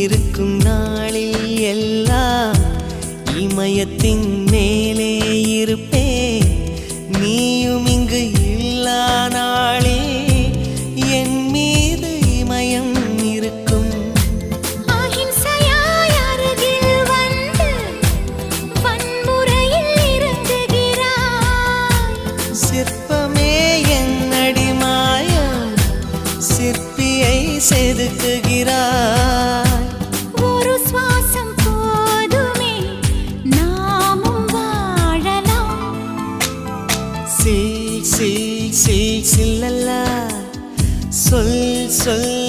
இருக்கும் நாளில் எல்லாம் இமயத்தின் மேலே இருப்பேன். நீயும் இங்கு இல்லா நாளே என் மீது இமயம் இருக்கும். அஹிம்சையாய் அருகில் வந்து வன்முறையில் இறங்குகிறாய். சிற்பமே என்னடி மாயம், சிற்பியை செதுக்குகிறாய். ஒரு சுவாசம் போதுமே நாமும் வாழலாம். சில் சில் சில் சில்லல்லா சொல் சொல்